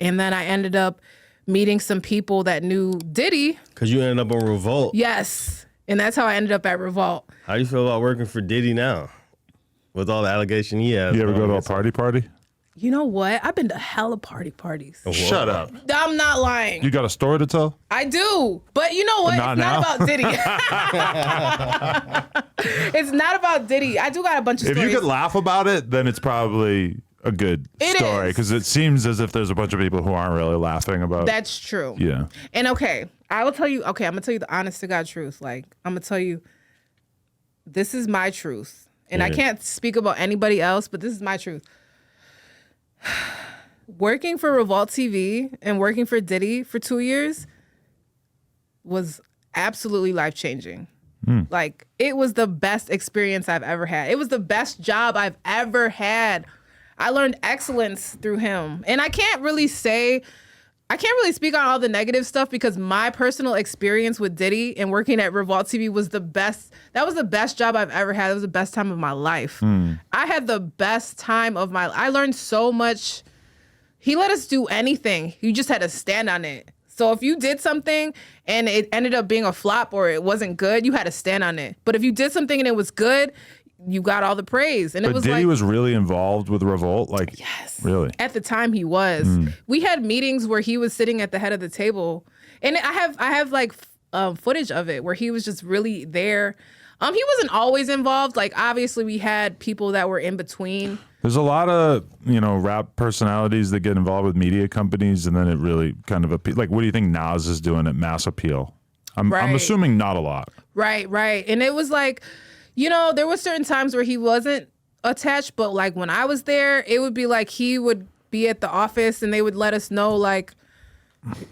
And then I ended up meeting some people that knew Diddy. Because you ended up on Revolt. Yes. And that's how I ended up at Revolt. How do you feel about working for Diddy now? With all the allegation he has. You ever go to a party? You know what? I've been to hella parties. Whoa. Shut up. I'm not lying. You got a story to tell? I do. But you know what? Not It's now. not about Diddy. It's not about Diddy. I do got a bunch of If stories. you could laugh about it, then it's probably a good story. Because it seems as if there's a bunch of people who aren't really laughing about it. That's true. Yeah. And okay, I will tell you, I'm going to tell you the honest to God truth. Like, I'm going to tell you, this is my truth. And I can't speak about anybody else, but this is my truth. Working for Revolt TV and working for Diddy for 2 years was absolutely life-changing. Like, it was the best experience I've ever had. It was the best job I've ever had. I learned excellence through him. And I can't really speak on all the negative stuff because my personal experience with Diddy and working at Revolt TV was the best. That was the best job I've ever had. It was the best time of my life. I had the best time of my life. I learned so much. He let us do anything. You just had to stand on it. So if you did something and it ended up being a flop or it wasn't good, you had to stand on it. But if you did something and it was good, you got all the praise. And But it was Diddy was really involved with Revolt? Like, yes. Really? At the time he was. We had meetings where he was sitting at the head of the table. And I have like footage of it where he was just really there. He wasn't always involved. Like, obviously we had people that were in between. There's a lot of, rap personalities that get involved with media companies, and then it really kind of like, what do you think Nas is doing at Mass Appeal? I'm assuming not a lot. Right. And it was like, there were certain times where he wasn't attached, but like when I was there, it would be like he would be at the office and they would let us know, like,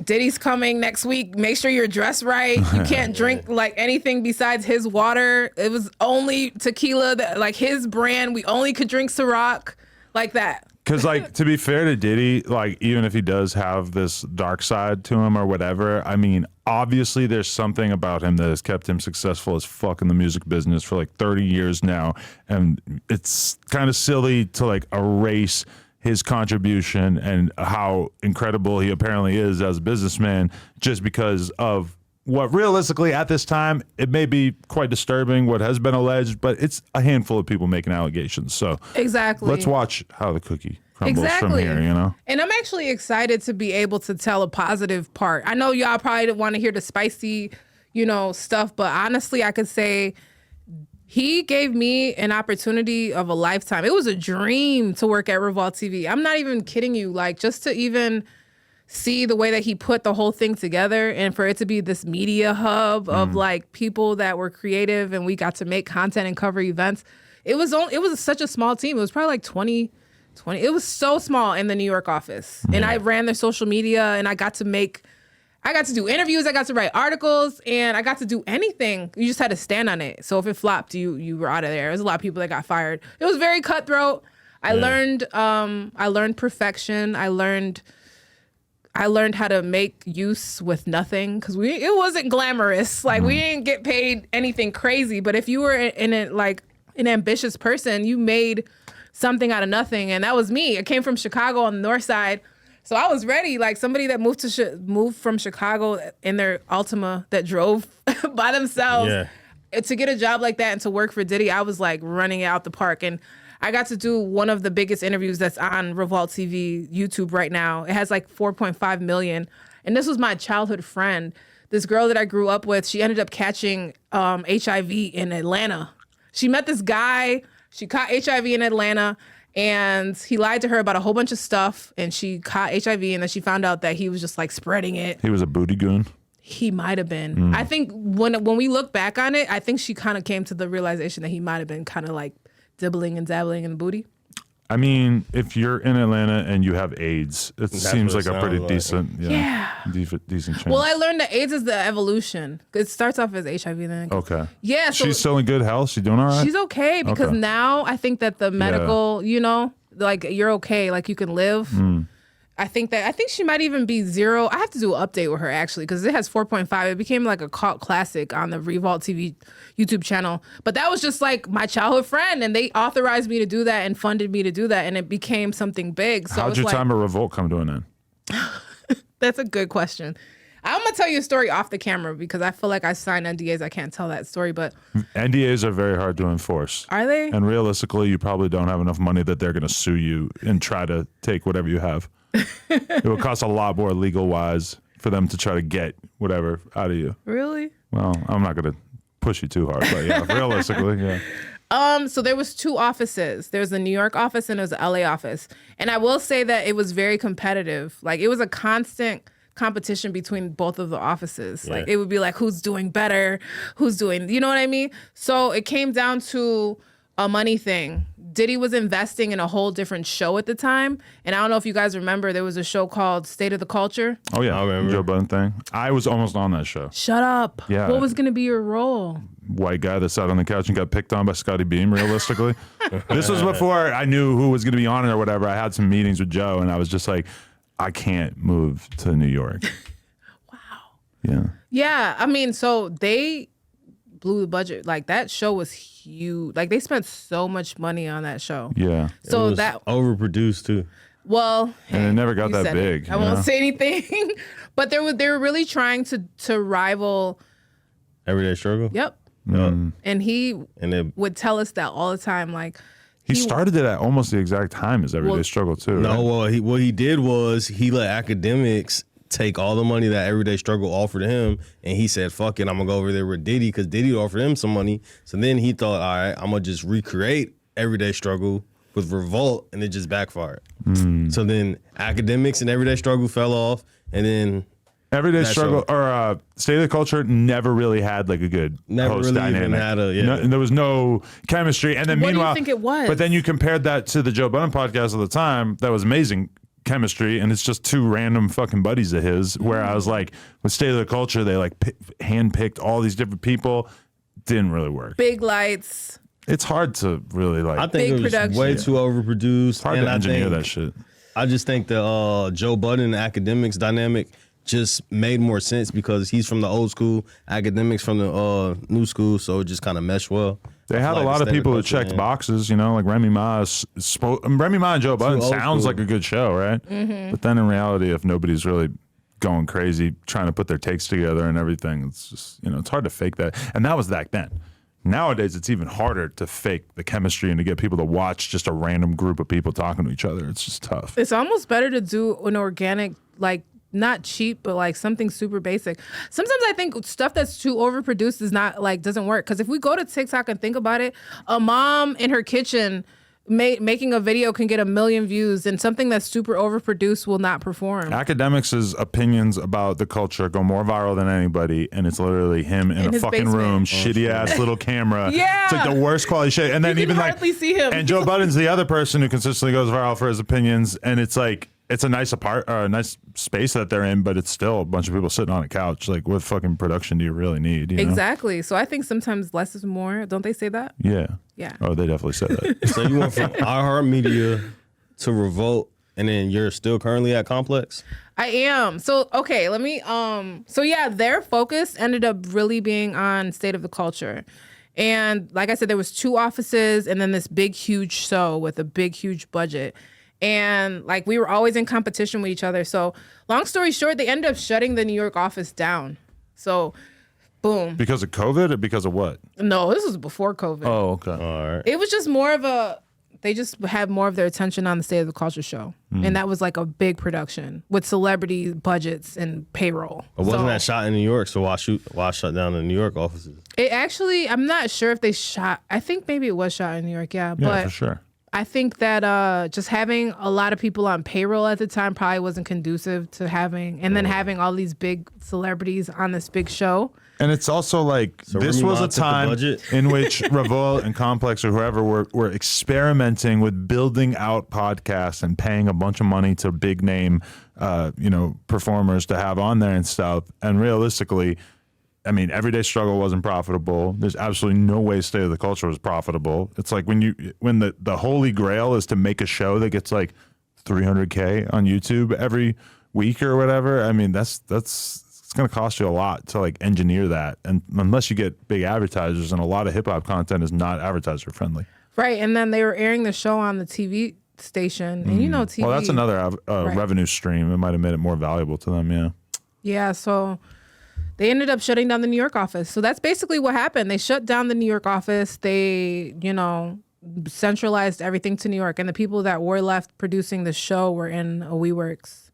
Diddy's coming next week. Make sure you're dressed right. You can't drink like anything besides his water. It was only tequila, like his brand. We only could drink Ciroc, like that. Because, like, to be fair to Diddy, like, even if he does have this dark side to him or whatever, I mean, obviously there's something about him that has kept him successful as fuck in the music business for like 30 years now. And it's kind of silly to like erase his contribution and how incredible he apparently is as a businessman just because of what realistically at this time, it may be quite disturbing what has been alleged, but it's a handful of people making allegations. So exactly, let's watch how the cookie crumbles from here, And I'm actually excited to be able to tell a positive part. I know y'all probably didn't want to hear the spicy, stuff, but honestly, I could say he gave me an opportunity of a lifetime. It was a dream to work at Revolt TV. I'm not even kidding you. Like, just to even see the way that he put the whole thing together and for it to be this media hub of like people that were creative and we got to make content and cover events. It was such a small team. It was probably like 20. It was so small in the New York office. And I ran their social media and I got to do interviews, I got to write articles, and I got to do anything. You just had to stand on it. So if it flopped, you were out of there. There's a lot of people that got fired. It was very cutthroat. I learned perfection. I learned how to make use with nothing because it wasn't glamorous. Like we didn't get paid anything crazy. But if you were an ambitious person, you made something out of nothing, and that was me. I came from Chicago on the north side. So I was ready, like somebody that moved from Chicago in their Altima that drove by themselves to get a job like that and to work for Diddy. I was like running out the park, and I got to do one of the biggest interviews that's on Revolt TV YouTube right now. It has like 4.5 million, and this was my childhood friend. This girl that I grew up with, she ended up catching HIV in Atlanta. She met this guy. She caught HIV in Atlanta. And he lied to her about a whole bunch of stuff, and she caught HIV, and then she found out that he was just like spreading it. He was a booty goon? He might have been. I think when we look back on it, I think she kind of came to the realization that he might have been kind of like dibbling and dabbling in the booty. I mean, if you're in Atlanta and you have AIDS, it seems like a pretty decent chance. Well, I learned that AIDS is the evolution. It starts off as HIV then. Okay. Yeah. So she's still in good health? She's doing all right? She's okay because now I think that the medical, like you're okay, like you can live. I think she might even be 0. I have to do an update with her actually because it has 4.5. It became like a cult classic on the Revolt TV YouTube channel. But that was just like my childhood friend, and they authorized me to do that and funded me to do that, and it became something big. So how'd your time at Revolt come to an end? That's a good question. I'm gonna tell you a story off the camera because I feel like I signed NDAs. I can't tell that story, but NDAs are very hard to enforce. are they? And realistically, you probably don't have enough money that they're going to sue you and try to take whatever you have. It would cost a lot more legal wise for them to try to get whatever out of you. Really? Well, I'm not going to push you too hard, but yeah, realistically, yeah. So there was 2 offices. There was the New York office and there was the LA office. And I will say that it was very competitive. Like it was a constant competition between both of the offices. Like it would be like, who's doing better? Who's doing, you know what I mean? So it came down to a money thing. Diddy was investing in a whole different show at the time. And I don't know if you guys remember, there was a show called State of the Culture. Oh yeah, I remember. Joe Budden thing. I was almost on that show. Shut up. Yeah. What was going to be your role? White guy that sat on the couch and got picked on by Scotty Beam, realistically. This was before I knew who was going to be on it or whatever. I had some meetings with Joe and I was just like, I can't move to New York. Wow. Yeah. Yeah. I mean, so they blew the budget. Like that show was huge. Like they spent so much money on that show. Yeah. So It was that, overproduced too. well, And it never got you that said it. big. I you won't know? say anything, but they were really trying to rival. Everyday struggle. Yep. Yep. And he And then would tell us that all the time. Like He started it at almost the exact time as Everyday Well, Struggle too. no, right? well, what he did was he let academics take all the money that Everyday Struggle offered him, and he said, "Fuck it, I'm gonna go over there with Diddy because Diddy offered him some money." So then he thought, "All right, I'm gonna just recreate Everyday Struggle with Revolt," and it just backfired. So then academics and Everyday Struggle fell off, and then Everyday that Struggle show. or State of the Culture never really had like a good Never host really even dynamic. had a- yeah. No, there was no chemistry. And then What do you meanwhile, think it was? But then you compared that to the Joe Budden podcast at the time. That was amazing chemistry, and it's just 2 random fucking buddies of his. Where I was like, with State of the Culture, they like handpicked all these different people. Didn't really work. big lights. It's hard to really like. I think Big it was production. way too overproduced. hard and to I engineer think, that shit. I just think the Joe Budden academics dynamic just made more sense because he's from the old school, academics from the new school, so it just kind of meshed well. They I had feel a like lot of the State people who Culture, checked man. boxes, you know, like Remy Ma. Remy Ma and Joe Budden old sounds school. like a good show, right? But then in reality, if nobody's really going crazy trying to put their takes together and everything, it's just, you know, it's hard to fake that. And that was back then. Nowadays, it's even harder to fake the chemistry and to get people to watch just a random group of people talking to each other. It's just tough. It's almost better to do an organic, like not cheap, but like something super basic. Sometimes I think stuff that's too overproduced is not like doesn't work. Because if we go to TikTok and think about it, a mom in her kitchen making a video can get 1 million views, and something that's super overproduced will not perform. Academics' opinions about the culture go more viral than anybody, and it's literally him in a his fucking basement. room, shitty ass little camera. Yeah. It's like the worst quality shit. And then You can even like hardly see him. And Joe Budden's the other person who consistently goes viral for his opinions, and it's like it's a nice nice space that they're in, but it's still a bunch of people sitting on a couch. Like, what fucking production do you really need? You know? Exactly. So I think sometimes less is more. Don't they say that? Yeah. Yeah. Oh, they definitely said that. So you went from iHeartMedia to Revolt, and then you're still currently at Complex? I am. So, okay, let me, so yeah, their focus ended up really being on State of the Culture. And like I said, there was 2 offices and then this big, huge show with a big, huge budget. And like, we were always in competition with each other. So long story short, they ended up shutting the New York office down. So boom. Because of COVID or because of what? No, this was before COVID. Oh, okay. All right. It was just more of they just had more of their attention on the State of the Culture show. And that was like a big production with celebrity budgets and payroll. But wasn't So that shot in New York? So why shut down the New York offices? it actually, I'm not sure if they shot, I think maybe it was shot in New York, yeah. Yeah, But for sure. I think that just having a lot of people on payroll at the time probably wasn't conducive to having, and then having all these big celebrities on this big show. And it's also like this Remy was Ma a took the time budget. in which Revolt and Complex or whoever were experimenting with building out podcasts and paying a bunch of money to big name, performers to have on there and stuff. And realistically, I mean, Everyday Struggle wasn't profitable. There's absolutely no way State of the Culture was profitable. It's like when the holy grail is to make a show that gets like 300K on YouTube every week or whatever. I mean, that's it's going to cost you a lot to like engineer that. And unless you get big advertisers, and a lot of hip hop content is not advertiser friendly. Right. And then they were airing the show on the TV station, and you know, TV. Well, that's another revenue stream. It might have made it more valuable to them. Yeah. Yeah. So they ended up shutting down the New York office. So that's basically what happened. They shut down the New York office. They, you know, centralized everything to New York, and the people that were left producing the show were in WeWorks.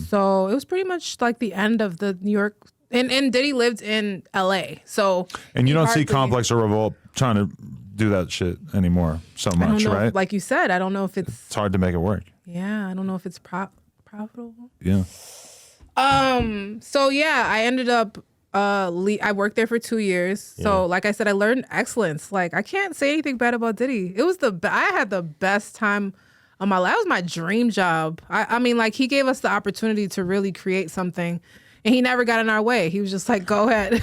So it was pretty much like the end of the New York. And Diddy lived in LA. So and you don't see Complex or Revolt trying to do that shit anymore so much, I don't know, right? like you said, I don't know if it's hard to make it work. Yeah, I don't know if it's profitable. Yeah. So yeah, I ended up I worked there for 2 years. So like I said, I learned excellence. Like I can't say anything bad about Diddy. It was I had the best time of my life. That was my dream job. I mean, like he gave us the opportunity to really create something, and he never got in our way. He was just like, go ahead.